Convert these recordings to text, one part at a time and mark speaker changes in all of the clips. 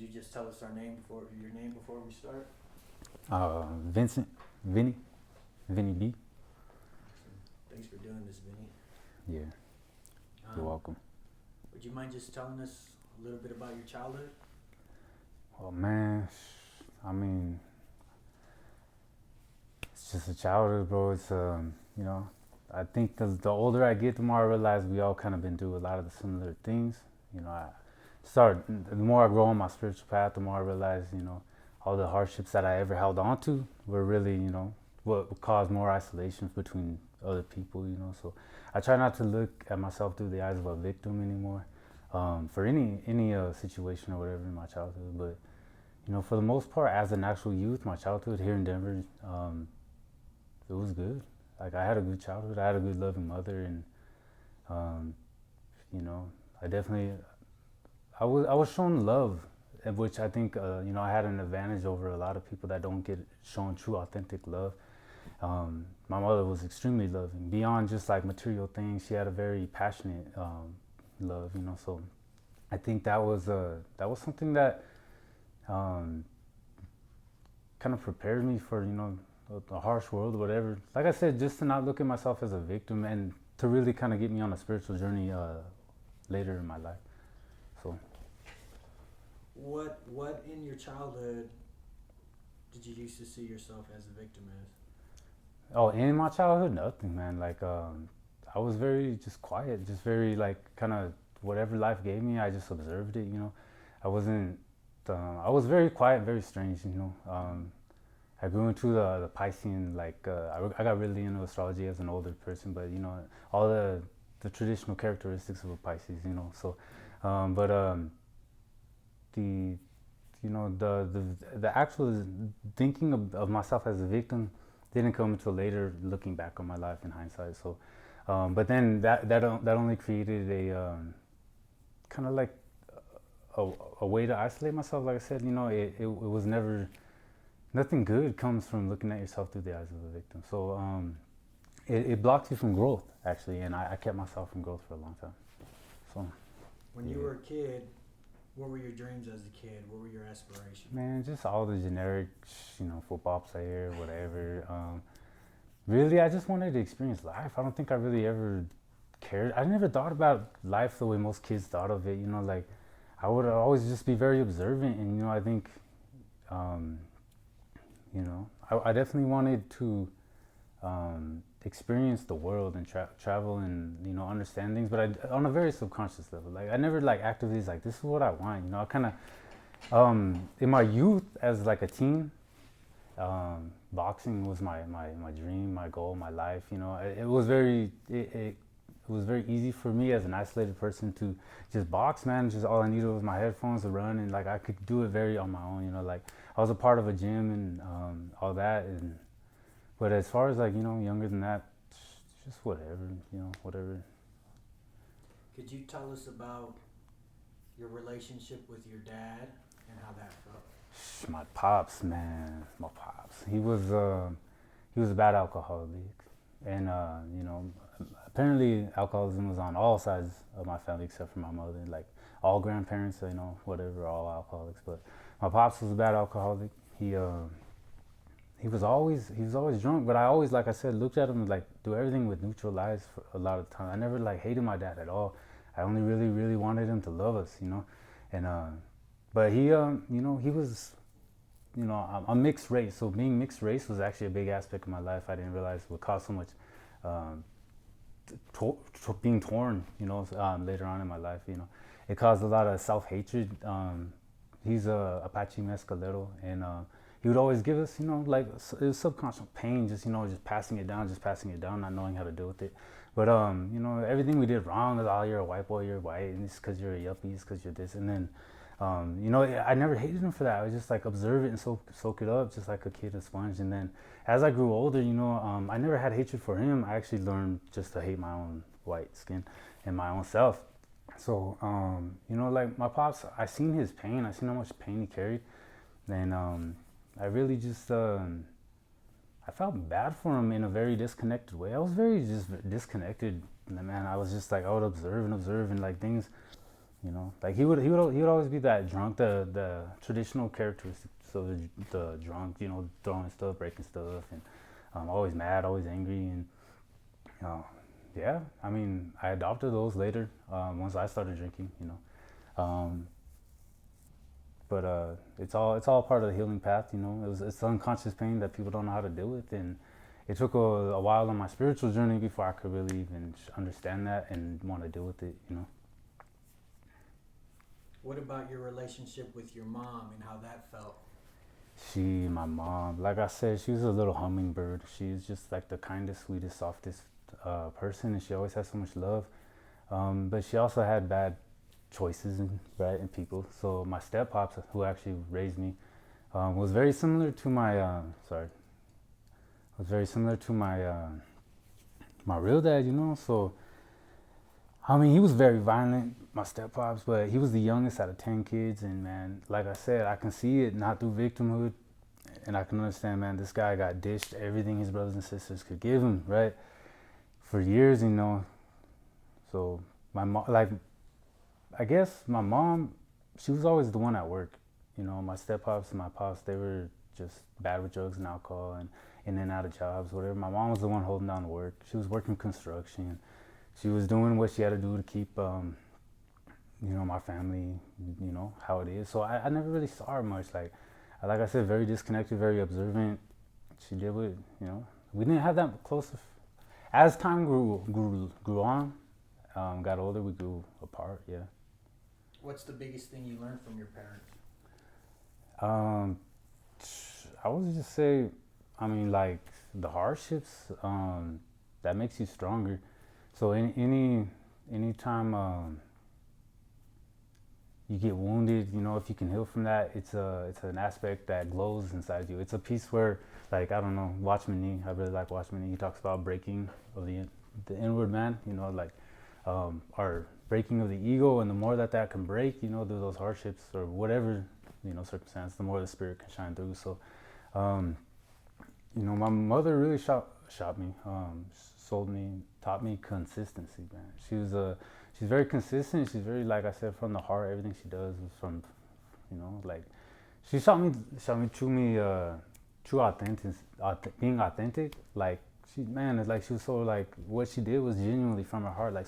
Speaker 1: you just tell us your name before we start?
Speaker 2: Vincent, Vinnie, Vinnie B.
Speaker 1: Thanks for doing this, Vinny.
Speaker 2: Yeah, you're welcome.
Speaker 1: Would you mind just telling us a little bit about your childhood?
Speaker 2: Oh man, I mean, it's just a childhood, bro. It's I think the older I get, the more I realize we all kind of been through a lot of the similar things. The more I grow on my spiritual path, the more I realize, all the hardships that I ever held on to were really, what caused more isolation between other people. So I try not to look at myself through the eyes of a victim anymore, for any situation or whatever in my childhood. But for the most part, as an actual youth, my childhood here in Denver, it was good. Like I had a good childhood. I had a good loving mother, and um, you know, I definitely I was shown love, which I think I had an advantage over a lot of people that don't get shown true, authentic love. My mother was extremely loving, beyond just like material things. She had a very passionate love. So I think that was something that um, kind of prepared me for the harsh world, or whatever. Like I said, just to not look at myself as a victim, and to really kind of get me on a spiritual journey later in my life. So
Speaker 1: What in your childhood did you used to see yourself as a victim as?
Speaker 2: oh, in my childhood, nothing, man. Like I was very just quiet, just very like kind of whatever life gave me, I just observed it. I wasn't. I was very quiet, very strange. I grew into the Piscean, like I got really into astrology as an older person, but all the traditional characteristics of a Pisces. So, but the the actual thinking of myself as a victim didn't come until later, looking back on my life in hindsight. So, but then that only created a kind of like a way to isolate myself. Like I said, it was never. Nothing good comes from looking at yourself through the eyes of a victim. So it blocks you from growth, actually, and I kept myself from growth for a long time. So
Speaker 1: When
Speaker 2: yeah,
Speaker 1: you were a kid, what were your dreams as a kid? What were your aspirations?
Speaker 2: man, just all the generic, football player, whatever. Really, I just wanted to experience life. I don't think I really ever cared. I never thought about life the way most kids thought of it. Like I would always just be very observant, and I think. Um, I definitely wanted to experience the world and travel and understand things, but on a very subconscious level. Like I never like actively like this is what I want. I kind of in my youth as like a teen, boxing was my dream, my goal, my life. It was it was very easy for me as an isolated person to just box, man. Just all I needed was my headphones to run, and like I could do it very on my own. Like I was a part of a gym and all that, and but as far as like younger than that, just whatever, whatever.
Speaker 1: Could you tell us about your relationship with your dad and how that felt?
Speaker 2: My pops, man, my pops. He was a bad alcoholic, and apparently alcoholism was on all sides of my family except for my mother. Like all grandparents, whatever, all alcoholics. But my pops was a bad alcoholic. He was always drunk, but I always, like I said, looked at him and like do everything with neutral eyes for a lot of time. I never like hated my dad at all. I only really really wanted him to love us. And but he was I'm mixed race, so being mixed race was actually a big aspect of my life. I didn't realize would cause so much um, being torn, later on in my life. It caused a lot of self-hatred. He's a Apache Mescalero, and he would always give us, like it was subconscious pain, just just passing it down, not knowing how to deal with it. But everything we did wrong is, oh, you're a white boy, you're white, and it's because you're a yuppie, it's because you're this, and then, I never hated him for that. I was just like observe it and soak it up, just like a kid, a sponge. And then as I grew older, I never had hatred for him. I actually learned just to hate my own white skin and my own self. So, like my pops, I seen his pain. I seen how much pain he carried, and I really just I felt bad for him in a very disconnected way. I was very just disconnected, man. I was just like I would observe and like things You know, like he would always be that drunk, the traditional characteristics of the drunk. You know, throwing stuff, breaking stuff, and always mad, always angry, and uh, yeah. I mean, I adopted those later once I started drinking. You know, but it's all part of the healing path. You know, it's unconscious pain that people don't know how to deal with, and it took a while on my spiritual journey before I could really even understand that and want to deal with it. You know.
Speaker 1: What about your relationship with your mom and how that felt?
Speaker 2: My mom, like I said, she was a little hummingbird. She's just like the kindest, sweetest, softest person, and she always had so much love. But she also had bad choices and right and people. So my step pops, who actually raised me, was very similar to my was very similar to my real dad. You know, so I mean, he was very violent, my step pops, but he was the youngest out of 10 kids. And man, like I said, I can see it not through victimhood. And I can understand, man, this guy got dished everything his brothers and sisters could give him, right? For years, you know. So my mom, like, I guess my mom, she was always the one at work. You know, my step pops and my pops, they were just bad with drugs and alcohol and in and out of jobs, whatever. My mom was the one holding down the work. She was working construction. She was doing what she had to do to keep, my family, how it is. So I never really saw her much. Like I said, very disconnected, very observant. She did what, we didn't have that close. As time grew on, got older, we grew apart. Yeah.
Speaker 1: What's the biggest thing you learned from your parents?
Speaker 2: Um, I would just say, I mean, like the hardships, that makes you stronger. So anytime you get wounded, if you can heal from that, it's an aspect that glows inside you. It's a piece where, like, I don't know, Watchman Nee. I really like Watchman Nee. He talks about breaking of the inward man. Our breaking of the ego, and the more that can break, through those hardships or whatever, circumstance, the more the spirit can shine through. So, my mother really shot me, sold me, taught me consistency, man. She's very consistent. She's very, like I said, from the heart. Everything she does is from, like, she showed me true authentic, being authentic. Like, it's like she was so, like, what she did was genuinely from her heart. Like,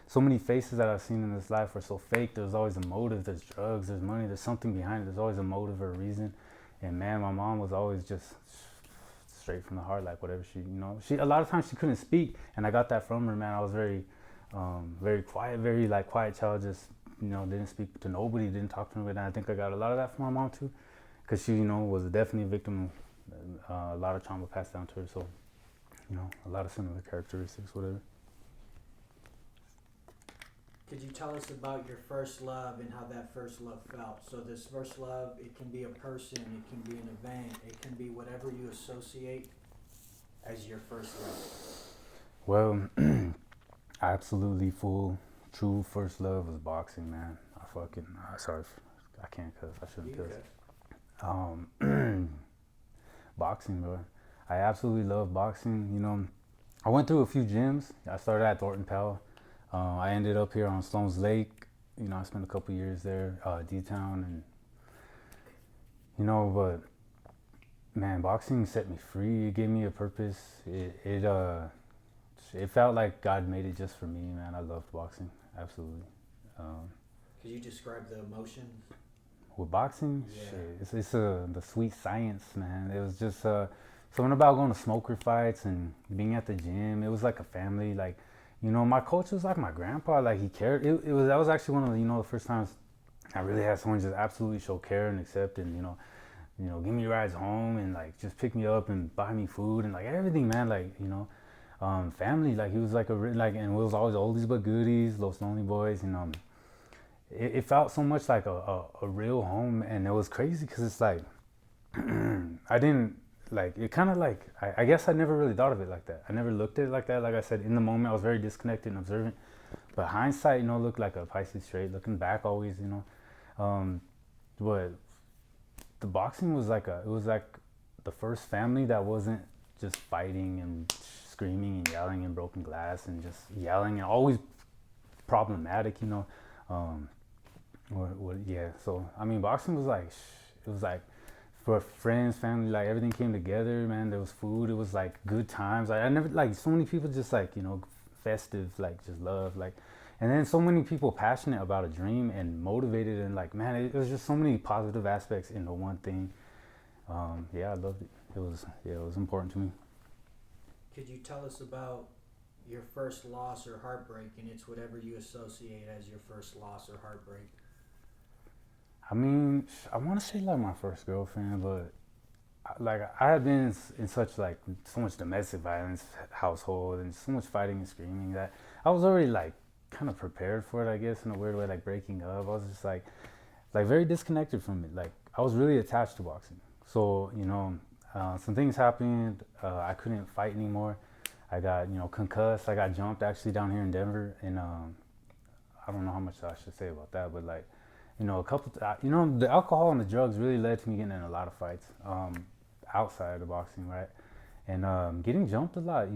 Speaker 2: so many faces that I've seen in this life are so fake. There's always a motive. There's drugs, there's money, there's something behind it. There's always a motive or a reason. And man, my mom was always just straight from the heart. Like, whatever she a lot of times she couldn't speak, and I got that from her, man. I was very quiet, very, like, quiet child, just, didn't speak to nobody, didn't talk to nobody. And I think I got a lot of that from my mom too, because she, was definitely a victim of a lot of trauma passed down to her. So, a lot of similar characteristics, whatever.
Speaker 1: Could you tell us about your first love and how that first love felt? So this first love, it can be a person, it can be an event, it can be whatever you associate as your first love.
Speaker 2: Well, absolutely true first love was boxing, man. Sorry, I can't cuss. I shouldn't cuss. Boxing, bro. I absolutely love boxing. I went through a few gyms. I started at Thornton Powell. I ended up here on Sloan's Lake. I spent a couple years there, D-Town, and but man, boxing set me free. It gave me a purpose. It felt like God made it just for me, man. I loved boxing, absolutely.
Speaker 1: Could you describe the emotions?
Speaker 2: With boxing,
Speaker 1: Yeah.
Speaker 2: shit, it's the sweet science, man. It was just something about going to smoker fights and being at the gym. It was like a family, like. My coach was like my grandpa. Like, he cared. That was actually one of the first times I really had someone just absolutely show care and accept, and give me rides home and, like, just pick me up and buy me food and, like, everything, man. Like, family. Like, he was like and it was always oldies but goodies, Los Lonely Boys. It felt so much like a real home, and it was crazy because it's like I didn't. Like, it kind of, like, I guess I never really thought of it like that. I never looked at it like that. Like I said, in the moment, I was very disconnected and observant. But hindsight, looked like a Pisces straight. Looking back, always, but the boxing was like the first family that wasn't just fighting and screaming and yelling and broken glass and just yelling and always problematic. Yeah. So I mean, boxing was like, it was like for friends, family, like everything came together, man. There was food. It was like good times. I never like so many people just like festive, like just love, like, and then so many people passionate about a dream and motivated and like man, it was just so many positive aspects in the one thing. Yeah, I loved it. It was important to me.
Speaker 1: Could you tell us about your first loss or heartbreak, and it's whatever you associate as your first loss or heartbreak?
Speaker 2: I mean, I want to say like my first girlfriend, but like I had been in such like so much domestic violence household and so much fighting and screaming that I was already like kind of prepared for it, I guess, in a weird way, like breaking up. I was just like very disconnected from it. Like I was really attached to boxing. So some things happened. I couldn't fight anymore. I got concussed. I got jumped actually down here in Denver, and I don't know how much I should say about that, but like a couple. The alcohol and the drugs really led to me getting in a lot of fights outside of boxing, right? And getting jumped a lot.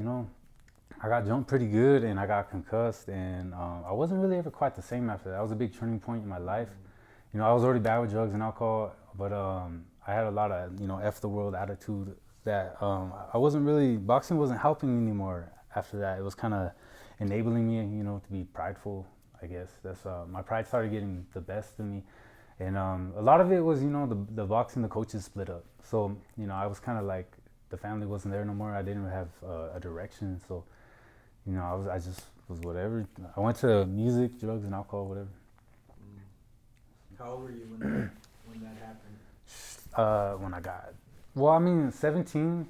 Speaker 2: I got jumped pretty good, and I got concussed, and I wasn't really ever quite the same after that. That was a big turning point in my life. I was already bad with drugs and alcohol, but I had a lot of f the world attitude that I wasn't really boxing wasn't helping me anymore. After that, it was kind of enabling me, to be prideful. I guess that's my pride started getting the best of me, and a lot of it was the boxing, the coaches split up, so I was kind of like the family wasn't there no more. I didn't have a direction, so I just was whatever. I went to music, drugs, and alcohol, whatever.
Speaker 1: How old were you when that happened?
Speaker 2: When I got, well, I mean, 17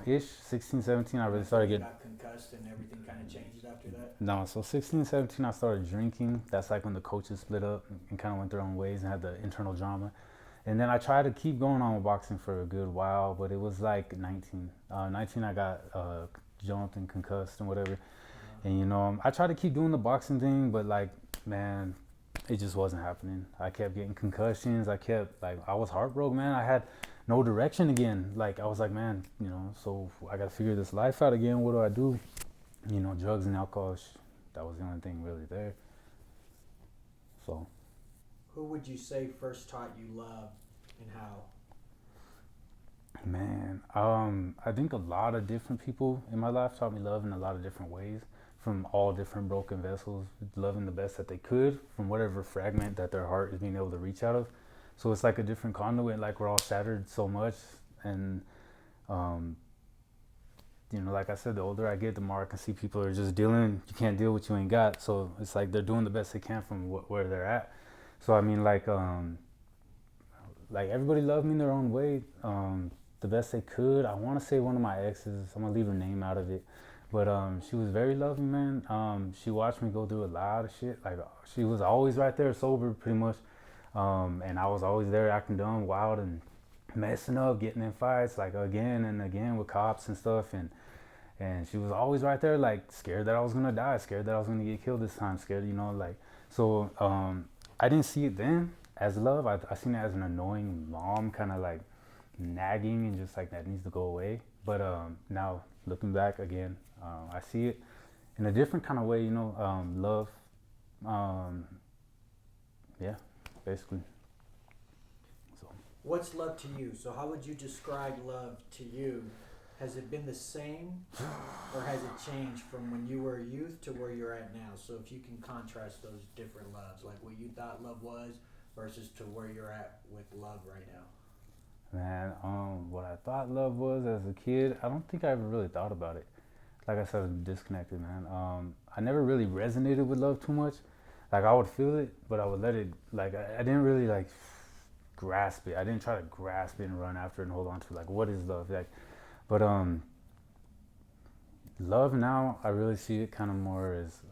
Speaker 2: ish, 16, 17, I really started
Speaker 1: You
Speaker 2: getting.
Speaker 1: got concussed and everything kind of changed after that?
Speaker 2: No, so 16, 17, I started drinking. That's like when the coaches split up and kind of went their own ways and had the internal drama. And then I tried to keep going on with boxing for a good while, but it was like 19. 19, I got jumped and concussed and whatever. And I tried to keep doing the boxing thing, but like, man, it just wasn't happening. I kept getting concussions. I was heartbroken, man. I had no direction again. Like, I was like, man, so I got to figure this life out again. What do I do? Drugs and alcohol, that was the only thing really there. So,
Speaker 1: Who would you say first taught you love and how?
Speaker 2: man, I think a lot of different people in my life taught me love in a lot of different ways from all different broken vessels, loving the best that they could from whatever fragment that their heart is being able to reach out of. So it's like a different conduit, like we're all shattered so much. And, um, like I said, the older I get, the more I can see people are just dealing. You can't deal what you ain't got. So it's like they're doing the best they can from where they're at. So I mean, like everybody loved me in their own way, the best they could. I want to say one of my exes. I'm gonna leave her name out of it, but she was very loving, man. She watched me go through a lot of shit. Like she was always right there, sober, pretty much, and I was always there acting dumb, wild, and messing up, getting in fights, like again and again with cops and stuff, and she was always right there, like scared that I was gonna die, scared that I was gonna get killed this time, scared, like so. I didn't see it then as love. I seen it as an annoying mom, kind of like nagging and just like that needs to go away. But now looking back again, I see it in a different kind of way. Love. Um, yeah, basically. So
Speaker 1: What's love to you? So, how would you describe love to you? Has it been the same or has it changed from when you were a youth to where you're at now? So, if you can contrast those different loves, like what you thought love was versus to where you're at with love right now.
Speaker 2: man, what I thought love was as a kid, I don't think I ever really thought about it. Like I said, I'm disconnected, man. I never really resonated with love too much. Like I would feel it, but I would let it. Like I didn't really like grasp it. I didn't try to grasp it and run after it and hold on to it. Like what is love? Like, but love now I really see it kind of more as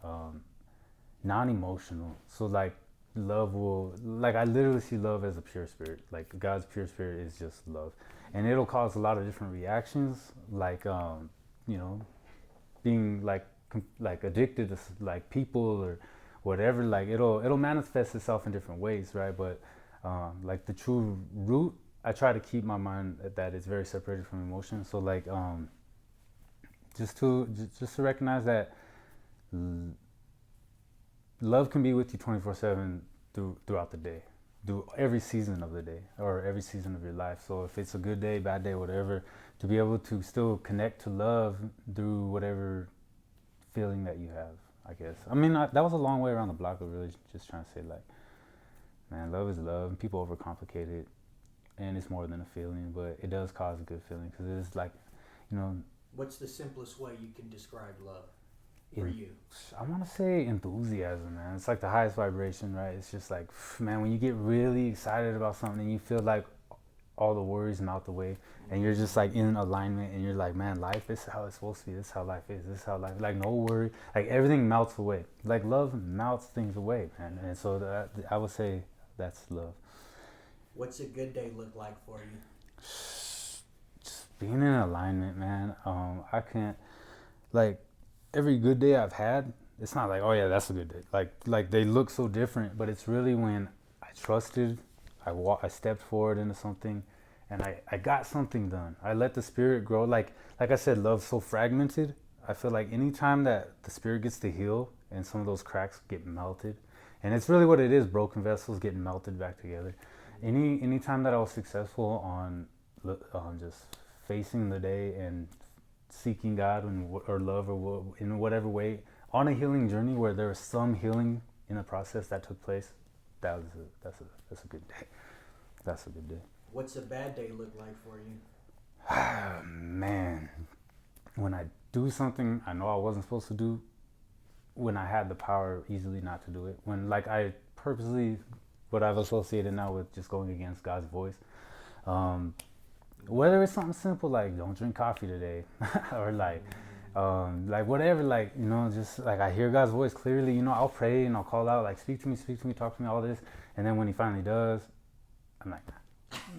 Speaker 2: non-emotional. So like love will like I literally see love as a pure spirit. Like God's pure spirit is just love, and it'll cause a lot of different reactions. Like you know being like addicted to like people or whatever, like it'll manifest itself in different ways, right? But like the true root, I try to keep my mind that it's very separated from emotion. So like just to recognize that love can be with you 24/7 throughout the day, through every season of the day or every season of your life. So if it's a good day, bad day, whatever, to be able to still connect to love through whatever feeling that you have, I guess. I mean, that was a long way around the block of really just trying to say, like, man, love is love. People overcomplicate it, and it's more than a feeling, but it does cause a good feeling because it's like, you know.
Speaker 1: What's the simplest way you can describe love for you?
Speaker 2: I want to say enthusiasm, man. It's like the highest vibration, right? It's just like, man, when you get really excited about something and you feel like all the worries melt away and you're just like in alignment and you're like, man, life is how it's supposed to be. This is how life is. This is how life, like no worry, like everything melts away. Like love melts things away, man. And so that, I would say that's love.
Speaker 1: What's a good day look like for you?
Speaker 2: Just being in alignment, man. I can't, like, every good day I've had, it's not like, oh yeah, that's a good day. Like they look so different, but it's really when I trusted, I stepped forward into something, and I got something done. I let the spirit grow. Like I said, love's so fragmented. I feel like anytime that the spirit gets to heal and some of those cracks get melted, and it's really what it is, broken vessels getting melted back together. Anytime that I was successful on just facing the day and seeking God or love or in whatever way on a healing journey where there was some healing in the process that took place, that's a good day. That's a good day.
Speaker 1: What's a bad day look like for you?
Speaker 2: Man, when I do something I know I wasn't supposed to do, when I had the power easily not to do it, when like I purposely, what I've associated now with just going against God's voice. Whether it's something simple like don't drink coffee today, or like whatever, like, you know, just like I hear God's voice clearly, you know, I'll pray and I'll call out like speak to me, talk to me, all this, and then when He finally does, I'm like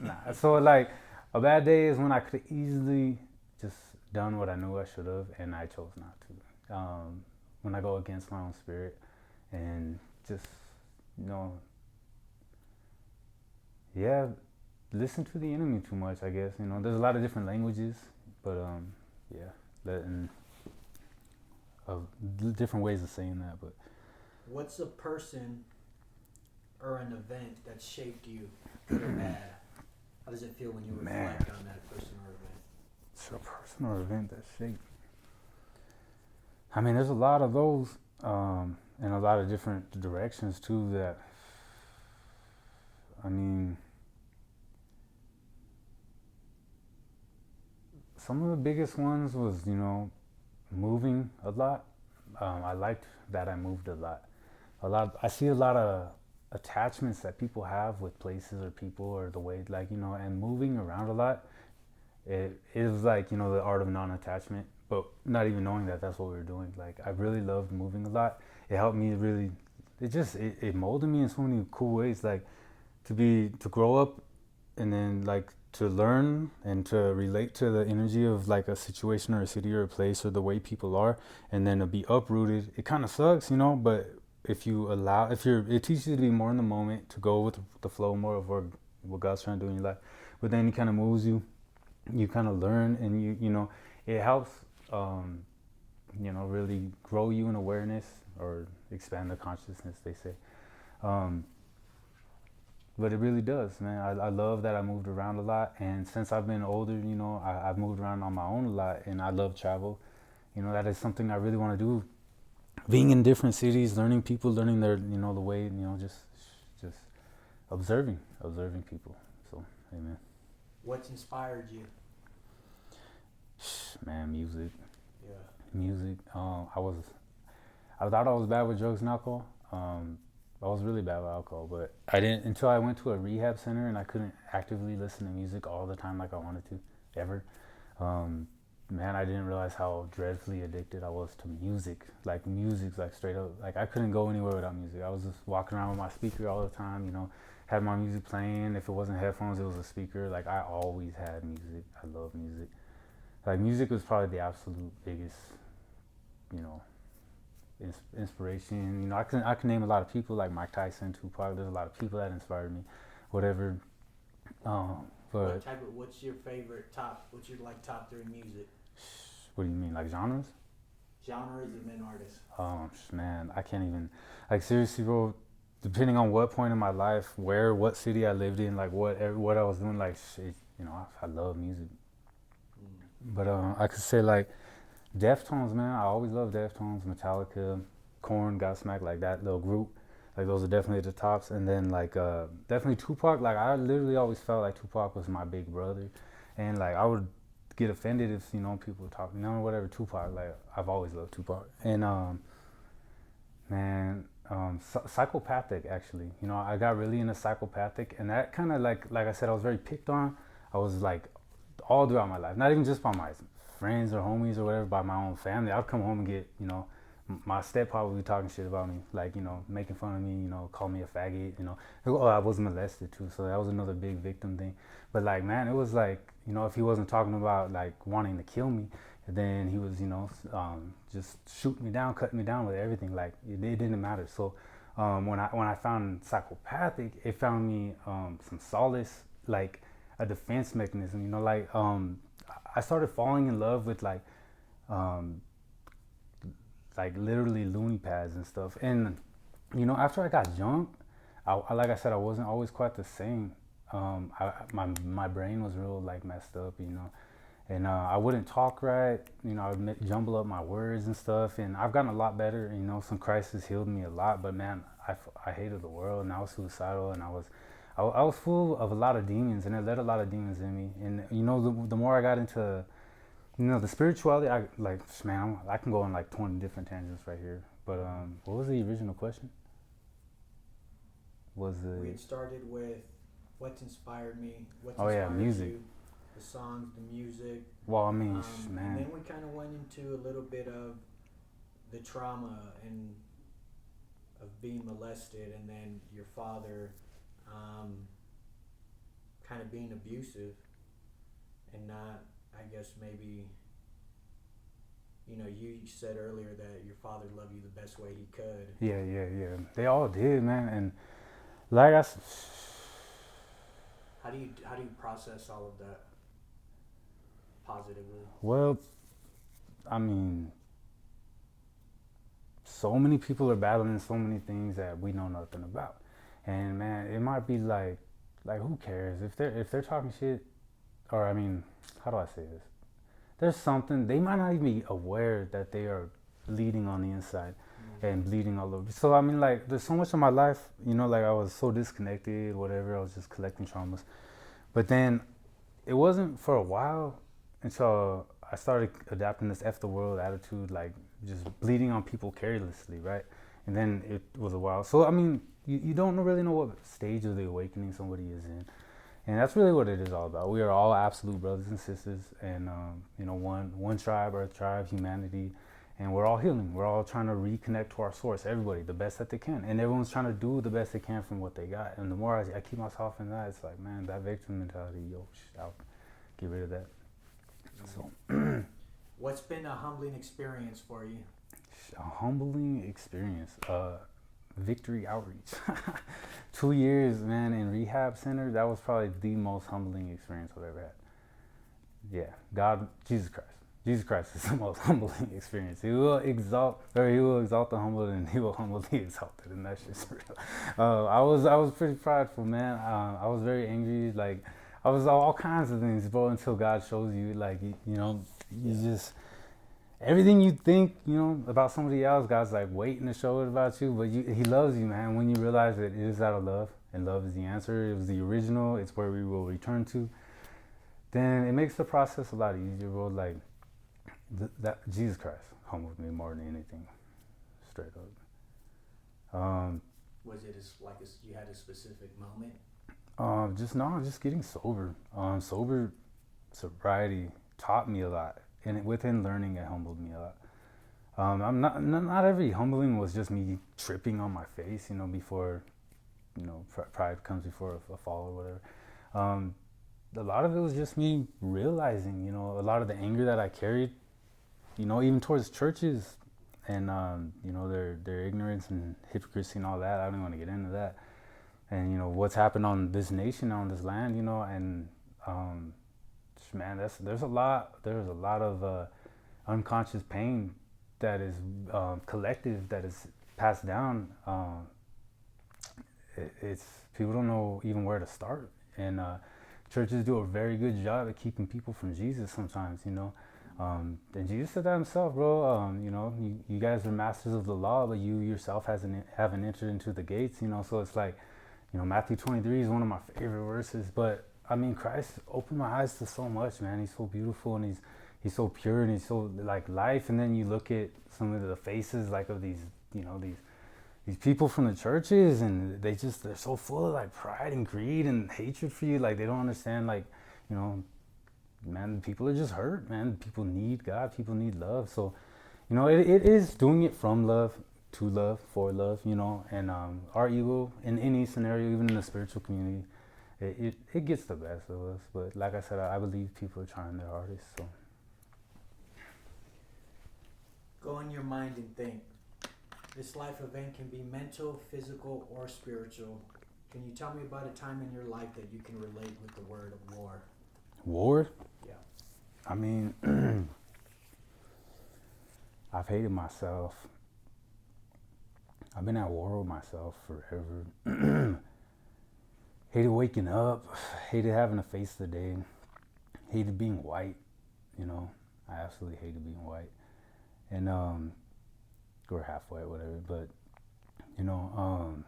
Speaker 2: nah. So like a bad day is when I could easily just done what I knew I should have and I chose not to. When I go against my own spirit and just, you know, yeah, listen to the enemy too much, I guess. You know, there's a lot of different languages, but yeah, different ways of saying that. But
Speaker 1: what's a person or an event that shaped you, good or bad? How does it feel when you reflect on that person or event?
Speaker 2: It's a person or event that shaped. I mean, there's a lot of those, in a lot of different directions too. That, I mean, some of the biggest ones was, you know, moving a lot. I liked that I moved a lot. I see a lot of attachments that people have with places or people or the way, like, you know, and moving around a lot. It is like, you know, the art of non-attachment, but not even knowing that that's what we were doing. Like, I really loved moving a lot. It helped me really, it molded me in so many cool ways. Like, to grow up and then like to learn and to relate to the energy of like a situation or a city or a place or the way people are, and then to be uprooted. It kind of sucks, you know, but it teaches you to be more in the moment, to go with the flow more of what God's trying to do in your life. But then He kind of moves you. You kind of learn, and you know, it helps, you know, really grow you in awareness or expand the consciousness, they say. But it really does, man. I love that I moved around a lot, and since I've been older, you know, I've moved around on my own a lot, and I love travel. You know, that is something I really want to do. Being in different cities, learning people, learning their, you know, the way, you know, just observing people. So, amen.
Speaker 1: What's inspired you?
Speaker 2: Man, music.
Speaker 1: Yeah.
Speaker 2: Music. I thought I was bad with drugs and alcohol. I was really bad with alcohol, but I didn't until I went to a rehab center and I couldn't actively listen to music all the time like I wanted to, ever. Man, I didn't realize how dreadfully addicted I was to music. Like, music's like straight up, like I couldn't go anywhere without music. I was just walking around with my speaker all the time, you know, had my music playing. If it wasn't headphones, it was a speaker. Like, I always had music. I love music. Like, music was probably the absolute biggest, you know, inspiration. You know, I can name a lot of people like Mike Tyson, Tupac. There's a lot of people that inspired me, whatever. But
Speaker 1: what's your favorite what's your like top 3 music?
Speaker 2: What do you mean, like genres?
Speaker 1: Genres and then artists.
Speaker 2: Man, I can't even, like, seriously, bro. depending on what point in my life, what city I lived in, like what I was doing, like shit, I love music. But I could say like Deftones, man. I always loved Deftones, Metallica, Korn, Godsmack, like that little group. Like those are definitely the tops. And then like definitely Tupac. Like I literally always felt like Tupac was my big brother, and like I would get offended if people talk, whatever Tupac. Like I've always loved Tupac. And man, psychopathic actually. I got really into psychopathic, and that kind of like I said, I was very picked on. I was like all throughout my life, not even just by my friends or homies or whatever, by my own family. I'd come home and get my stepfather would be talking shit about me, like making fun of me, call me a faggot, Oh, I was molested too, so that was another big victim thing. But like, man, it was like, if he wasn't talking about like wanting to kill me, then he was, just shooting me down, cutting me down with everything. Like it didn't matter. So when I found psychopathic, it found me some solace, like a defense mechanism. I started falling in love with um, like literally loony pads and stuff. And after I got jumped, like I said, I wasn't always quite the same. My brain was real like messed up, and I wouldn't talk right. I would jumble up my words and stuff. And I've gotten a lot better. Some crisis healed me a lot. But man, I hated the world, and I was suicidal, and I was full of a lot of demons, and it let a lot of demons in me. And the more I got into the spirituality, I can go on like 20 different tangents right here. But what was the original question?
Speaker 1: We had started with what's inspired me, what's
Speaker 2: Oh yeah,
Speaker 1: inspired
Speaker 2: music.
Speaker 1: you, the songs, the music.
Speaker 2: Well, I mean,
Speaker 1: And
Speaker 2: man.
Speaker 1: then we kind of went into a little bit of the trauma and of being molested, and then your father kind of being abusive and not, I guess maybe, you said earlier that your father loved you the best way he could.
Speaker 2: Yeah. They all did, man. And like
Speaker 1: How do you process all of that positively?
Speaker 2: well, I mean, so many people are battling so many things that we know nothing about. And man, it might be like who cares if they're talking shit, or I mean, how do I say this? There's something they might not even be aware that they are bleeding on the inside and bleeding all over. So I mean, like, there's so much of my life, like I was so disconnected, whatever. I was just collecting traumas. But then it wasn't for a while until I started adapting this F the world attitude, like just bleeding on people carelessly, right? And then it was a while. So I mean, you don't really know what stage of the awakening somebody is in. And that's really what it is all about. We are all absolute brothers and sisters, and one tribe, Earth tribe, humanity, and we're all healing. We're all trying to reconnect to our source. Everybody, the best that they can, and everyone's trying to do the best they can from what they got. And the more I keep myself in that, it's like, man, that victim mentality, I'll get rid of that. So,
Speaker 1: What's been a humbling experience for you?
Speaker 2: a humbling experience. Victory Outreach. 2 years, man, in rehab center. That was probably the most humbling experience I've ever had. Yeah, Jesus Christ is the most humbling experience. He will exalt the humble, and he will humble the exalted, and that's just real. I was pretty prideful, man. I was very angry. Like, I was all kinds of things, bro. Until God shows you, like, you just. Everything you think, about somebody else, God's like waiting to show it about you. But He loves you, man. When you realize that it is out of love, and love is the answer, it was the original, it's where we will return to, then it makes the process a lot easier, bro. Like, that Jesus Christ humbled me more than anything, straight up.
Speaker 1: Was it you had a specific moment?
Speaker 2: Just getting sober. Sobriety taught me a lot. And within learning, it humbled me a lot. I'm not every humbling was just me tripping on my face, before, pride comes before a fall or whatever. A lot of it was just me realizing, a lot of the anger that I carried, even towards churches and, their ignorance and hypocrisy and all that. I don't want to get into that. And, what's happened on this nation, on this land, and, man, there's a lot of unconscious pain that is collective, that is passed down it's people don't know even where to start, and churches do a very good job at keeping people from Jesus sometimes, you know. And Jesus said that himself, bro. You know, you guys are masters of the law, but you yourself haven't entered into the gates, you know. So it's like, you know, Matthew 23 is one of my favorite verses. But I mean, Christ opened my eyes to so much, man. He's so beautiful, and he's so pure, and he's so like life. And then you look at some of the faces like of these, you know, these people from the churches, and they're so full of like pride and greed and hatred for you. Like they don't understand, like, you know, man, people are just hurt, man. People need God, people need love. So, you know, it is doing it from love, to love, for love, you know. And our ego in any scenario, even in the spiritual community, it gets the best of us. But like I said, I believe people are trying their hardest. So
Speaker 1: Go in your mind and think. This life event can be mental, physical, or spiritual. Can you tell me about a time in your life that you can relate with the word of war?
Speaker 2: war,
Speaker 1: Yeah.
Speaker 2: I mean, I've hated myself. I've been at war with myself forever. Hated waking up, hated having to face the day, hated being white, you know. I absolutely hated being white. And or half white, whatever. But, you know,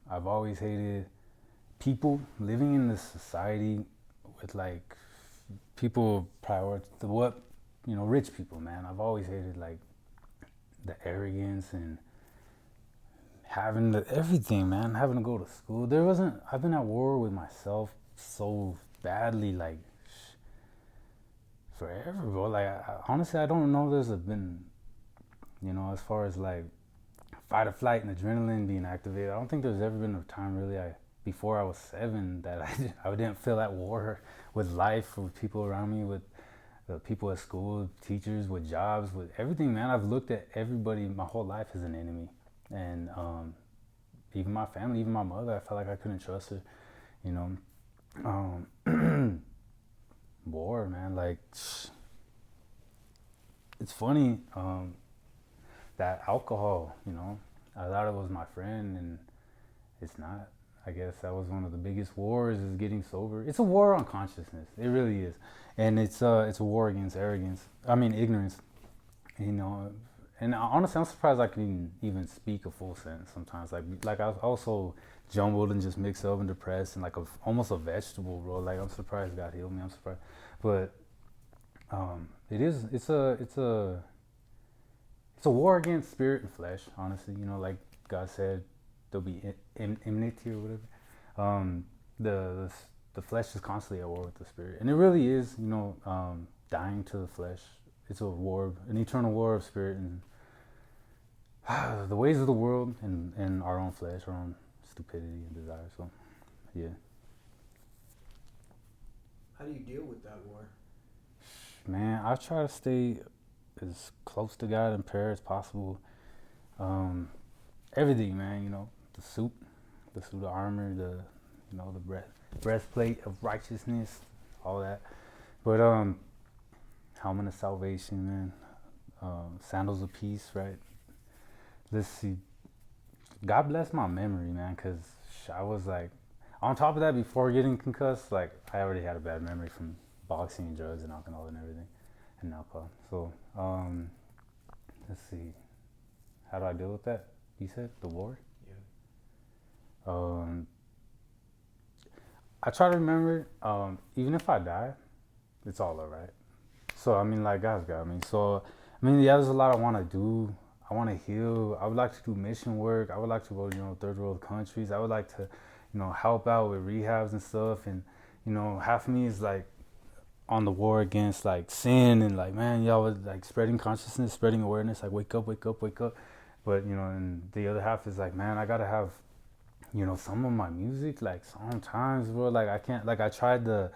Speaker 2: I've always hated people living in this society with like people you know, rich people, man. I've always hated like the arrogance and having everything, man. Having to go to school. I've been at war with myself so badly, like forever, bro. Like, honestly, I don't know there's been, you know, as far as like fight or flight and adrenaline being activated, I don't think there's ever been a time really before I was 7 that I didn't feel at war with life, with people around me, with the people at school, teachers, with jobs, with everything, man. I've looked at everybody my whole life as an enemy. And even my family, even my mother, I felt like I couldn't trust her, you know. War, man, like, it's funny, that alcohol, you know, I thought it was my friend, and it's not. I guess that was one of the biggest wars, is getting sober. It's a war on consciousness. It really is. And it's a war against ignorance, you know. And honestly, I'm surprised I can even speak a full sentence sometimes. Like I was also jumbled and just mixed up and depressed and like almost a vegetable, bro. Like, I'm surprised God healed me. I'm surprised. But it's a war against spirit and flesh, honestly. You know, like God said, there'll be enmity or whatever. The flesh is constantly at war with the spirit, and it really is, you know, dying to the flesh. It's a war, an eternal war of spirit and the ways of the world and our own flesh, our own stupidity and desire. So, yeah.
Speaker 1: How do you deal with that war?
Speaker 2: Man, I try to stay as close to God in prayer as possible. Everything, man, you know, the suit of armor, you know, the breastplate of righteousness, all that. But helmet of salvation, man. Sandals of peace, right? Let's see. God bless my memory, man, because I was like, on top of that, before getting concussed, like, I already had a bad memory from boxing and drugs and alcohol and everything, and alcohol. So, let's see. How do I deal with that? You said the war?
Speaker 1: Yeah.
Speaker 2: I try to remember, even if I die, it's all alright. So, I mean, like, God's got me. So, I mean, yeah, there's a lot I want to do. I want to heal. I would like to do mission work. I would like to go, you know, third world countries. I would like to, you know, help out with rehabs and stuff. And, you know, half of me is like on the war against like sin and like, man, y'all was like spreading consciousness, spreading awareness, like wake up, wake up, wake up. But, you know, and the other half is like, man, I got to have, you know, some of my music, like sometimes, bro, like I can't, like I tried the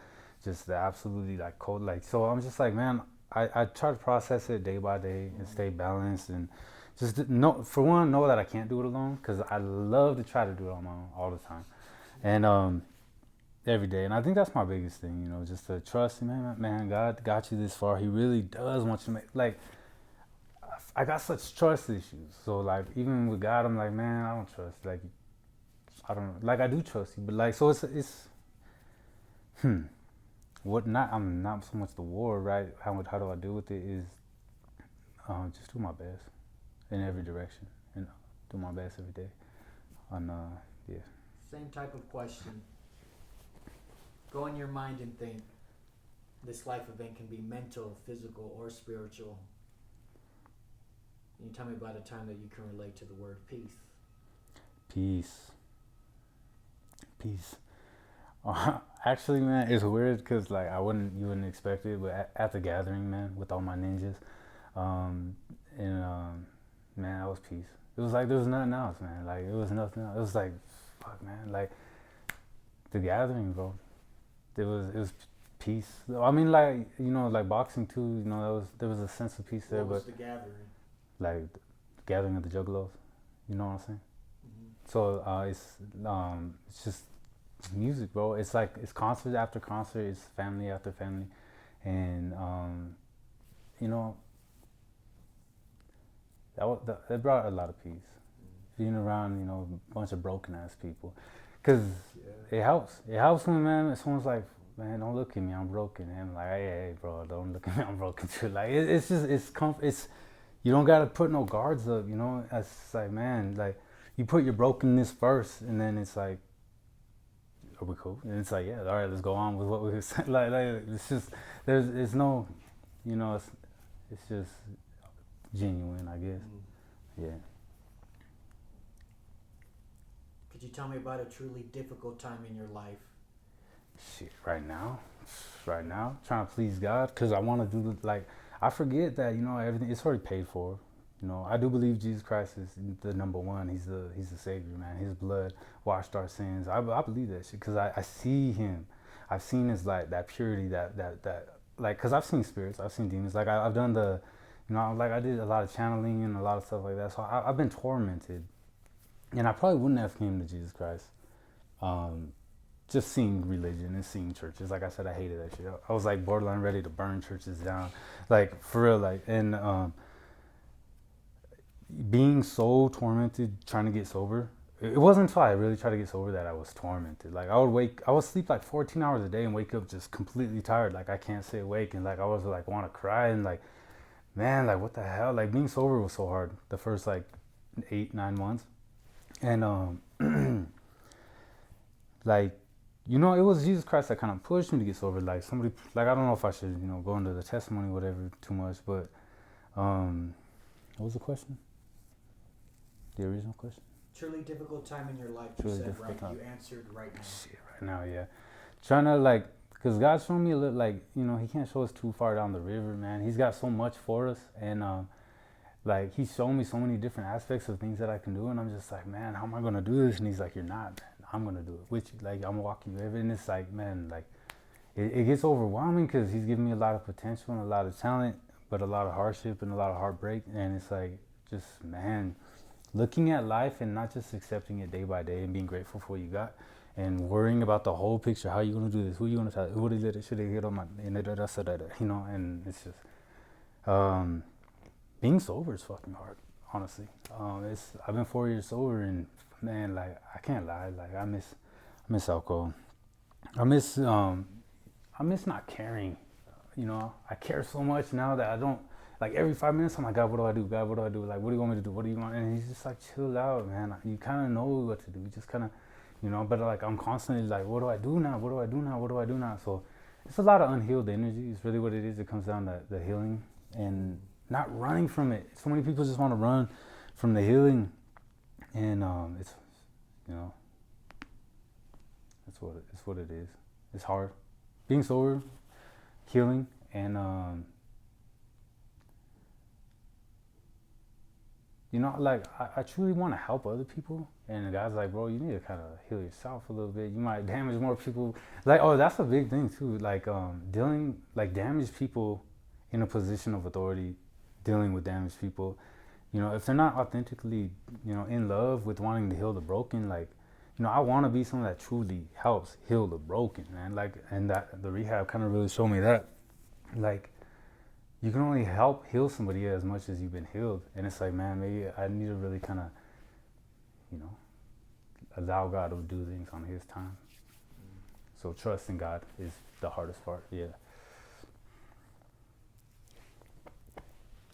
Speaker 2: absolutely like cold, like, so I'm just like, man, I try to process it day by day and stay balanced and just know, for one, know that I can't do it alone, because I love to try to do it on my own all the time. And every day. And I think that's my biggest thing, you know, just to trust, man, God got you this far. He really does want you to make, like, I got such trust issues. So, like, even with God, I'm like, man, I don't trust. Like, I don't know. Like I do trust you, but like so it's what not I'm not so much the war, right? How do I deal with it is just do my best in every direction and do my best every day. On yeah.
Speaker 1: Same type of question. Go in your mind and think this life event can be mental, physical, or spiritual. Can you tell me about a time that you can relate to the word peace?
Speaker 2: Peace. Peace. Actually, man, it's weird because like you wouldn't expect it, but at the gathering, man, with all my ninjas, um, and man, that was peace. It was like there was nothing else, man. Like it was nothing else. It was like, fuck, man. Like the gathering, bro. It was peace. I mean, like like boxing too. There was a sense of peace there,
Speaker 1: What was
Speaker 2: but
Speaker 1: the gathering?
Speaker 2: like the gathering of the juggalos. You know what I'm saying?
Speaker 1: Mm-hmm.
Speaker 2: So it's just music, bro. It's like it's concert after concert. It's family after family, and you know that brought a lot of peace. Being around a bunch of broken ass people, because
Speaker 1: Yeah.
Speaker 2: it helps. It helps when man someone's like, man, don't look at me, I'm broken. And I'm like, hey, bro, don't look at me, I'm broken too. Like it's just it's you don't gotta put no guards up. It's like, man, like you put your brokenness first, and then it's like, are we cool? And it's like, yeah, all right, let's go on with what we were saying. Like it's just it's no, it's just genuine, I guess. Yeah.
Speaker 1: Could you tell me about a truly difficult time in your life?
Speaker 2: Shit, right now, trying to please God, cause I want to do like I forget that everything it's already paid for. I do believe Jesus Christ is the number one. He's the Savior, man. His blood washed our sins. I believe that shit because I see Him. I've seen His light, that purity, that like, cause I've seen spirits, I've seen demons. Like I've done like I did a lot of channeling and a lot of stuff like that. So I've been tormented, and I probably wouldn't have came to Jesus Christ. Just seeing religion and seeing churches. Like I said, I hated that shit. I was like borderline ready to burn churches down, like for real. Like and being so tormented trying to get sober. It wasn't until I really tried to get sober that I was tormented. Like I would sleep like 14 hours a day and wake up just completely tired. Like I can't stay awake, and like I was like want to cry and like, man, like what the hell? Like being sober was so hard the first like 8-9 months, and like it was Jesus Christ that kind of pushed me to get sober. Like somebody, like I don't know if I should go into the testimony or whatever too much, but what was the question? The original question?
Speaker 1: Truly difficult time in your life. You
Speaker 2: Truly
Speaker 1: said
Speaker 2: difficult
Speaker 1: right.
Speaker 2: time.
Speaker 1: You answered right now.
Speaker 2: Shit, right now, yeah. Trying to like, cause God's showing me a little like He can't show us too far down the river, man. He's got so much for us, and like He's shown me so many different aspects of things that I can do, and I'm just like, man, how am I gonna do this? And He's like, you're not, man. I'm gonna do it with you. Like I'm gonna walk you every. And it's like, man, like it gets overwhelming because He's giving me a lot of potential and a lot of talent, but a lot of hardship and a lot of heartbreak, and it's like, just man, looking at life and not just accepting it day by day and being grateful for what you got, and worrying about the whole picture. How are you gonna do this? Who are you gonna tell? Who did it? Should they hit on my? And and it's just being sober is fucking hard. Honestly, I've been 4 years sober, and man, like I can't lie, like I miss alcohol. I miss not caring. I care so much now that I don't. Like every 5 minutes, I'm like, God, what do I do? God, what do I do? Like, what do you want me to do? What do you want? And He's just like, chill out, man. You kind of know what to do. You just kind of, but like I'm constantly like, what do I do now? What do I do now? What do I do now? So it's a lot of unhealed energy. It's really what it is. It comes down to the healing and not running from it. So many people just want to run from the healing, and it's, it's what it is. It's hard. Being sober, healing, and like I truly want to help other people, and the guy's like, bro, you need to kind of heal yourself a little bit. You might damage more people. Like, oh, that's a big thing too. Like, damaged people in a position of authority, dealing with damaged people. If they're not authentically, in love with wanting to heal the broken, like, I want to be someone that truly helps heal the broken, man. Like, and that the rehab kind of really showed me that, like, you can only help heal somebody as much as you've been healed. And it's like, man, maybe I need to really kind of, allow God to do things on His time. So trusting God is the hardest part. Yeah.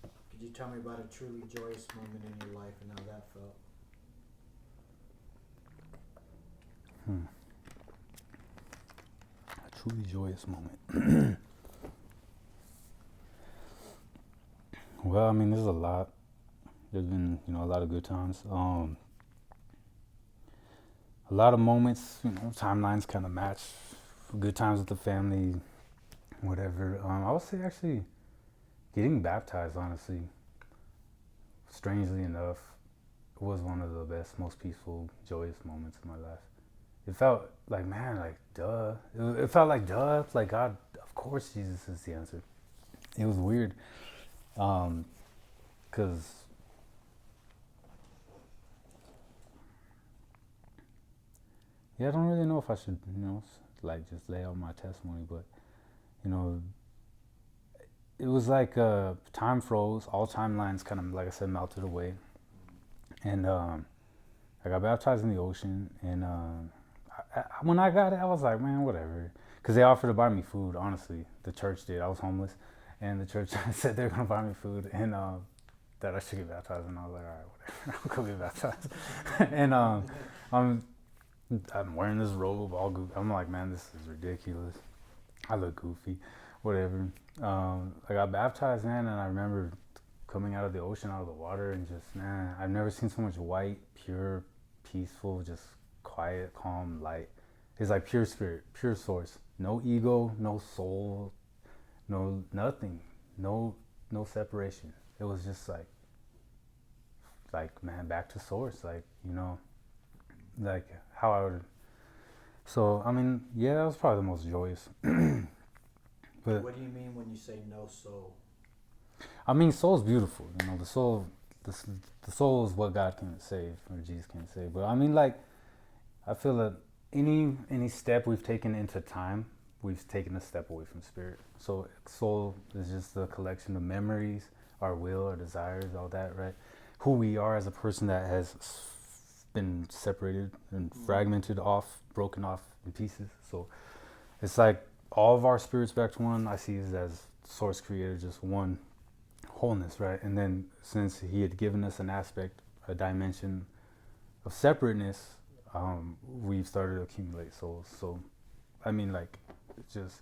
Speaker 1: Could you tell me about a truly joyous moment in your life and how that felt?
Speaker 2: A truly joyous moment. Well, I mean, there's a lot. There's been, a lot of good times. A lot of moments, timelines kind of match. Good times with the family, whatever. I would say actually getting baptized, honestly, strangely enough, was one of the best, most peaceful, joyous moments of my life. It felt like, man, like, duh. It felt like, duh. Like, God, of course Jesus is the answer. It was weird. Because yeah, I don't really know if I should, like just lay out my testimony, but you know, it was like time froze, all timelines kind of, like I said, melted away, and I got baptized in the ocean, and when I got it, I was like, man, whatever, because they offered to buy me food. Honestly, the church did. I was homeless, and the church said they're gonna buy me food, and that I should get baptized, and I was like, all right, whatever, I'll go get baptized, and I'm wearing this robe, all goofy. I'm like, man, this is ridiculous. I look goofy, whatever. I got baptized, man, and I remember coming out of the ocean, out of the water, and just, man, I've never seen so much white, pure, peaceful, just quiet, calm light. It's like pure spirit, pure source. No ego, no soul, no nothing, no separation. It was just like man, back to source, like how I would. So I mean, yeah, that was probably the most joyous. But
Speaker 1: What do you mean when you say no soul?
Speaker 2: I mean, soul's beautiful. The soul, the soul is what God can save or Jesus can save. But I mean, like, I feel that any step we've taken into time, we've taken a step away from spirit. So soul is just the collection of memories, our will, our desires, all that, right? Who we are as a person that has been separated and fragmented off, broken off in pieces. So it's like all of our spirits back to one. I see it as source creator, just one wholeness, right? And then since He had given us an aspect, a dimension of separateness, we've started to accumulate souls. So I mean, like, it's just,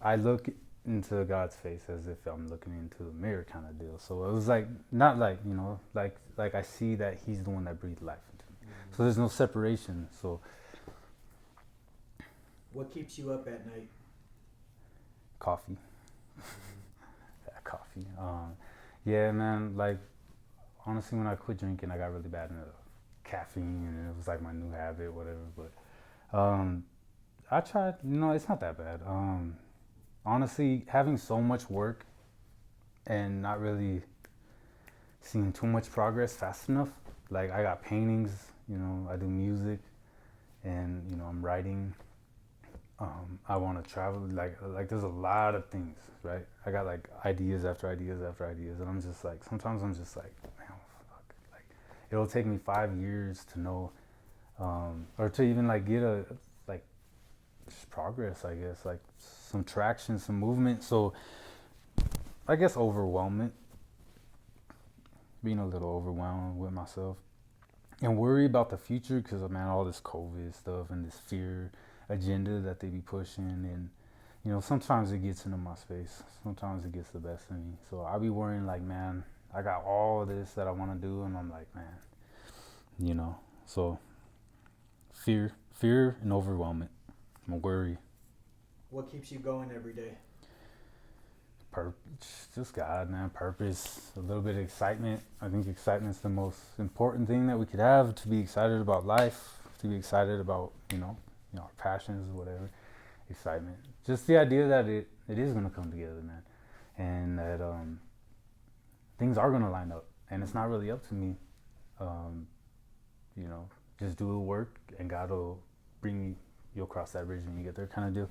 Speaker 2: I look into God's face as if I'm looking into a mirror, kind of deal. So it was like, not like, like I see that He's the one that breathed life into me. So there's no separation. So
Speaker 1: What keeps you up at night?
Speaker 2: coffee. Yeah, coffee. Yeah, man, like, honestly, when I quit drinking, I got really bad into caffeine, and it was like my new habit, whatever. But I tried, it's not that bad. Honestly, having so much work and not really seeing too much progress fast enough. Like, I got paintings, I do music, and I'm writing. I want to travel. Like there's a lot of things, right? I got like ideas after ideas after ideas, and I'm just like, sometimes I'm just like, man, fuck. Like, it'll take me 5 years to know, or to even like get a like just progress, I guess, like some traction, some movement. So I guess overwhelmment, being a little overwhelmed with myself, and worry about the future, because man, all this COVID stuff and this fear agenda that they be pushing, and sometimes it gets into my space, sometimes it gets the best of me. So I be worrying like, man, I got all of this that I want to do, and I'm like, man, so fear and overwhelmment, worry.
Speaker 1: What keeps you going every day?
Speaker 2: Just God, man. Purpose, a little bit of excitement. I think excitement's the most important thing that we could have, to be excited about life, to be excited about our passions, whatever. Excitement, just the idea that it is going to come together, man, and that things are going to line up, and it's not really up to me. Just do the work, and God will bring you'll cross that bridge when you get there, kind of deal.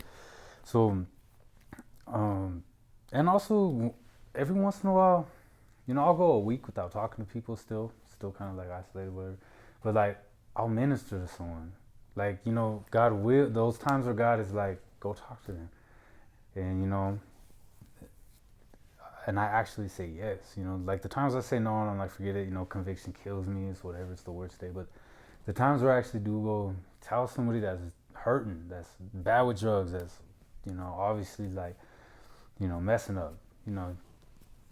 Speaker 2: So and also every once in a while, I'll go a week without talking to people, still kind of like isolated, whatever. But like, I'll minister to someone. Like, you know, God will, those times where God is like, go talk to them. And, you know, and I actually say yes, you know, like the times I say no and I'm like, forget it, you know, conviction kills me, it's whatever, it's the worst day. But the times where I actually do go tell somebody that's hurting, that's bad with drugs, that's, you know, obviously like, you know, messing up, you know,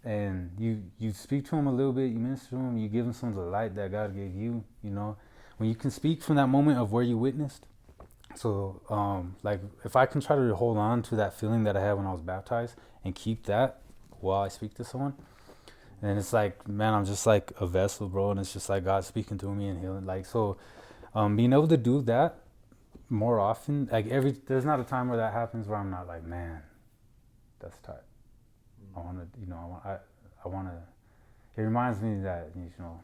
Speaker 2: and you speak to them a little bit, you minister to them, you give them some of the light that God gave you, you know, when you can speak from that moment of where you witnessed. So, like, if I can try to hold on to that feeling that I had when I was baptized and keep that while I speak to someone, and it's like, man, I'm just like a vessel, bro, and it's just like God speaking through me and healing. Like, so, being able to do that more often, like there's not a time where that happens where I'm not like, man, that's tight. I want to, you know, I want to. It reminds me that, you know,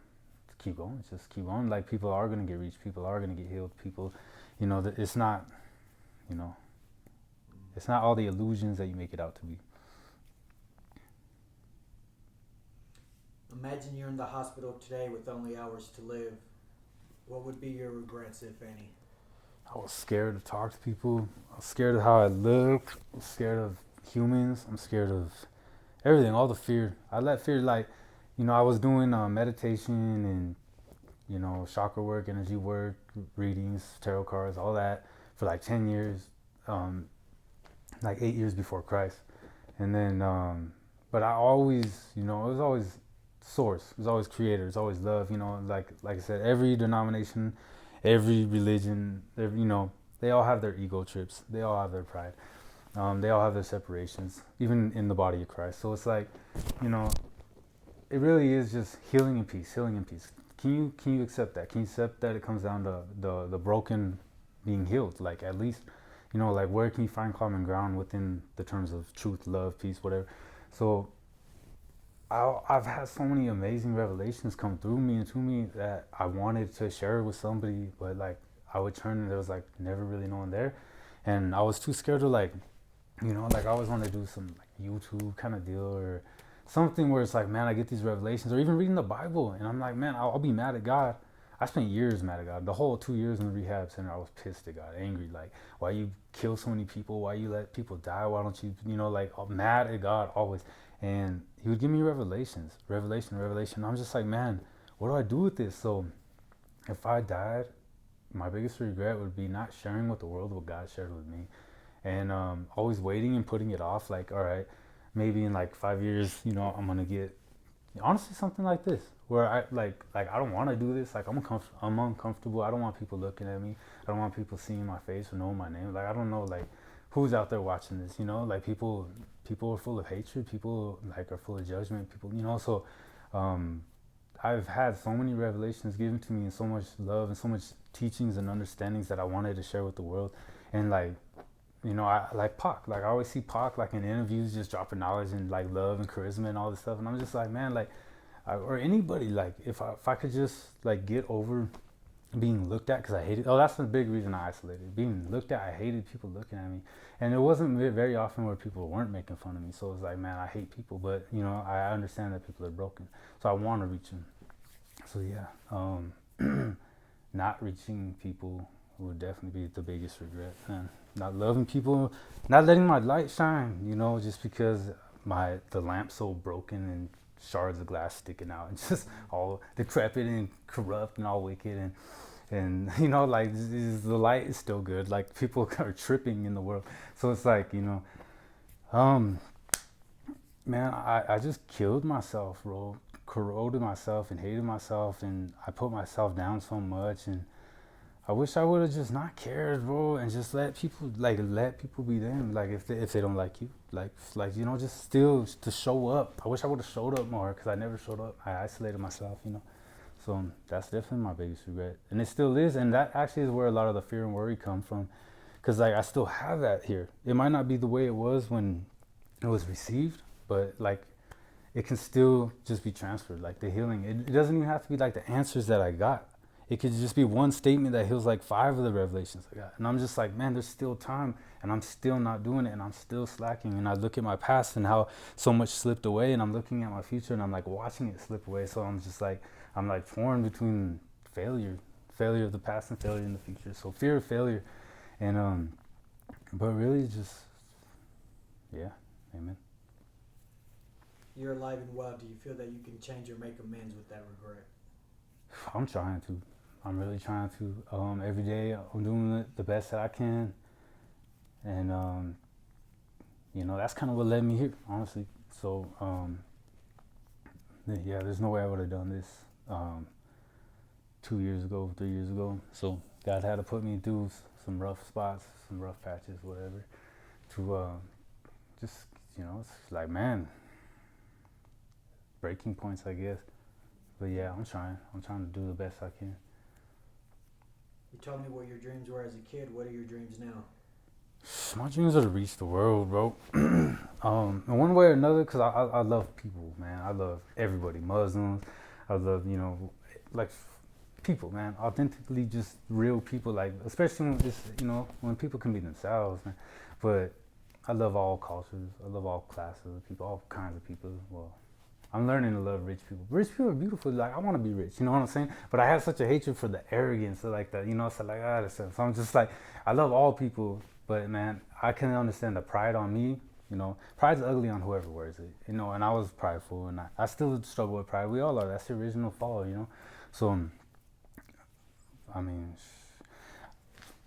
Speaker 2: to keep going, just keep going. Like, people are gonna get reached, people are gonna get healed, people, you know, it's not, you know, it's not all the illusions that you make it out to be.
Speaker 1: Imagine you're in the hospital today with only hours to live. What would be your regrets, if any?
Speaker 2: I was scared to talk to people. I was scared of how I looked. I was scared of humans. I'm scared of everything, all the fear. I let fear, like, you know, I was doing meditation and, you know, chakra work, energy work, readings, tarot cards, all that for like 10 years, like 8 years before Christ. And then, but I always, you know, it was always source, it was always creator, it's always love, you know, like I said, every denomination, every religion, every, you know, they all have their ego trips, they all have their pride, they all have their separations, even in the body of Christ. So it's like, you know, it really is just healing and peace, healing and peace. Can you accept that? Can you accept that it comes down to the broken being healed? Like, at least, you know, like, where can you find common ground within the terms of truth, love, peace, whatever? So I've had so many amazing revelations come through me and to me that I wanted to share with somebody, but like I would turn and there was like never really no one there, and I was too scared to, like, you know, like I always want to do some like YouTube kind of deal or something where it's like, man, I get these revelations, or even reading the Bible, and I'm like, man, I'll be mad at God. I spent years mad at God. The whole 2 years in the rehab center, I was pissed at God, angry, like, why you kill so many people? Why you let people die? Why don't you, you know, like, mad at God always. And he would give me revelations, revelation. I'm just like, man, what do I do with this? So if I died, my biggest regret would be not sharing with the world what God shared with me, and always waiting and putting it off. Like, all right, maybe in like 5 years, you know, I'm gonna get honestly something like this where I like I don't want to do this. Like, I'm uncomfortable. I don't want people looking at me. I don't want people seeing my face or knowing my name. Like, I don't know, like, who's out there watching this, you know? Like, people are full of hatred. People like are full of judgment. People, you know. So I've had so many revelations given to me and so much love and so much teachings and understandings that I wanted to share with the world. And like, you know, I like Pac. Like, I always see Pac like in interviews just dropping knowledge and like love and charisma and all this stuff. And I'm just like, man, like, or anybody, like, if I could just like get over being looked at, because I hated. Oh, that's the big reason I isolated. Being looked at, I hated people looking at me, and it wasn't very often where people weren't making fun of me. So it was like, man, I hate people, but you know, I understand that people are broken, so I want to reach them. So yeah, not reaching people would definitely be the biggest regret, and not loving people, not letting my light shine. You know, just because the lamp's so broken and shards of glass sticking out and just all decrepit and corrupt and all wicked, and you know, like, the light is still good. Like, people are tripping in the world. So it's like, you know, man, I just killed myself, bro. Corroded myself and hated myself, and I put myself down so much. And I wish I would have just not cared, bro, and just let people be them. Like, if they don't like you, like, you know, just still to show up. I wish I would have showed up more, because I never showed up. I isolated myself, you know. So that's definitely my biggest regret, and it still is. And that actually is where a lot of the fear and worry come from, because like I still have that here. It might not be the way it was when it was received, but like, it can still just be transferred. Like, the healing, it doesn't even have to be like the answers that I got. It could just be one statement that heals like 5 of the revelations I got. And I'm just like, man, there's still time, and I'm still not doing it, and I'm still slacking. And I look at my past and how so much slipped away, and I'm looking at my future and I'm like watching it slip away. So I'm just like, I'm like torn between failure of the past and failure in the future. So fear of failure, and but really just yeah, amen.
Speaker 1: You're alive and well. Do you feel that you can change or make amends with that regret?
Speaker 2: I'm trying to. I'm really trying to. Every day I'm doing it the best that I can, and that's kind of what led me here, honestly. So yeah, there's no way I would have done this 2 years ago, 3 years ago. So God had to put me through some rough spots, some rough patches, whatever, to just it's like, man, breaking points, I guess. But yeah, I'm trying. I'm trying to do the best I can.
Speaker 1: You told me what your dreams were as a kid. What are your dreams now?
Speaker 2: My dreams are to reach the world, bro. In one way or another, because I love people, man. I love everybody, Muslims. I love, like people, man. Authentically, just real people, like, especially when it's, when people can be themselves, man. But I love all cultures. I love all classes of people, all kinds of people. Well, I'm learning to love rich people. Rich people are beautiful. Like, I want to be rich. You know what I'm saying? But I have such a hatred for the arrogance, so like that. So like so I'm just like, I love all people, but man, I can understand the pride on me. Pride's ugly on whoever wears it. And I was prideful, and I still struggle with pride. We all are. That's the original fall. So I mean,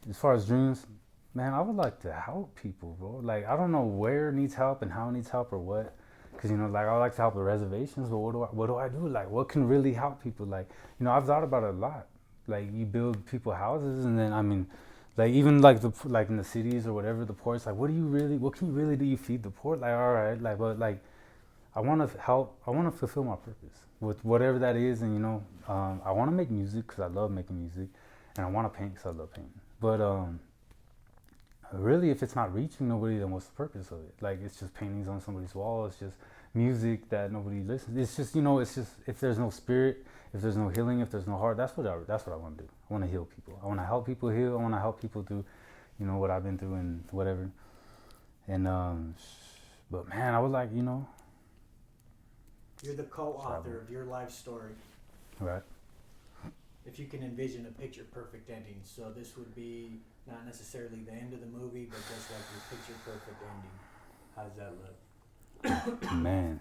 Speaker 2: as far as dreams, man, I would like to help people, bro. Like, I don't know where needs help and how it needs help or what. Because, like, I would like to help the reservations, but what do I do? Like, what can really help people? Like, I've thought about it a lot. Like, you build people houses, and then, I mean, like, even, like, in the cities or whatever, the poor, it's like, what can you really do? You feed the poor? Like, all right, like, but, like, I want to help, I want to fulfill my purpose with whatever that is, and, I want to make music because I love making music, and I want to paint because I love painting. But, really, if it's not reaching nobody, then what's the purpose of it? Like, it's just paintings on somebody's wall. It's just music that nobody listens. It's just, it's just, if there's no spirit, if there's no healing, if there's no heart, that's what I want to do. I want to heal people. I want to help people heal. I want to help people through, what I've been through and whatever. And but man, I would like,
Speaker 1: You're the co-author of your life story.
Speaker 2: Right.
Speaker 1: If you can envision a picture perfect ending, so this would be not necessarily the end of the movie, but just like your picture perfect ending. How does that look?
Speaker 2: Man,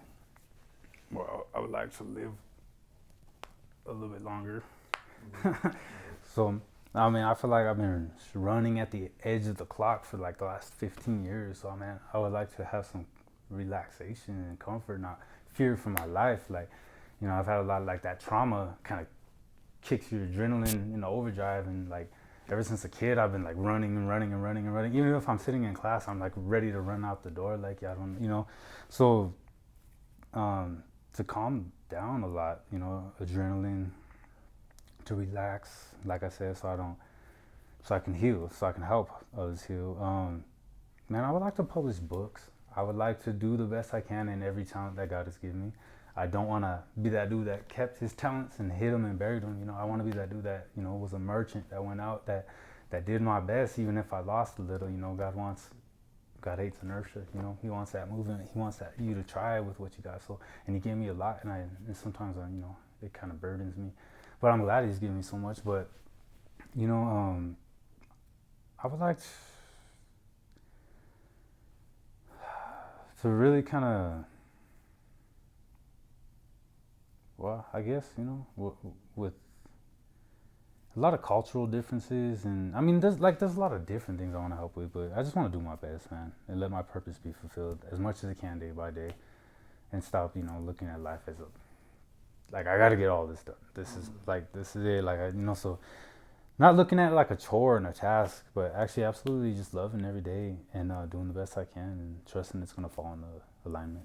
Speaker 2: well, I would like to live a little bit longer. So, I mean, I feel like I've been running at the edge of the clock for like the last 15 years. So, man, I would like to have some relaxation and comfort, not fear for my life. Like, I've had a lot of like that trauma kind of kicks your adrenaline in overdrive, and like ever since a kid I've been like running and running and running and running. Even if I'm sitting in class, I'm like ready to run out the door. Like, I don't, so to calm down a lot, adrenaline, to relax, like I said, so I can heal, so I can help others heal. Man, I would like to publish books. I would like to do the best I can in every talent that God has given me. I don't want to be that dude that kept his talents and hid them and buried them. I want to be that dude that, was a merchant that went out, that did my best, even if I lost a little. God hates inertia. He wants that movement. He wants you to try with what you got. So, and he gave me a lot, and sometimes it kind of burdens me. But I'm glad he's given me so much. But, I would like to really kind of, well, I guess, with a lot of cultural differences, and I mean, there's a lot of different things I want to help with, but I just want to do my best, man, and let my purpose be fulfilled as much as it can day by day, and stop, looking at life as like, I got to get all this done. This is it, like, so not looking at it like a chore and a task, but actually absolutely just loving every day and doing the best I can and trusting it's going to fall into alignment.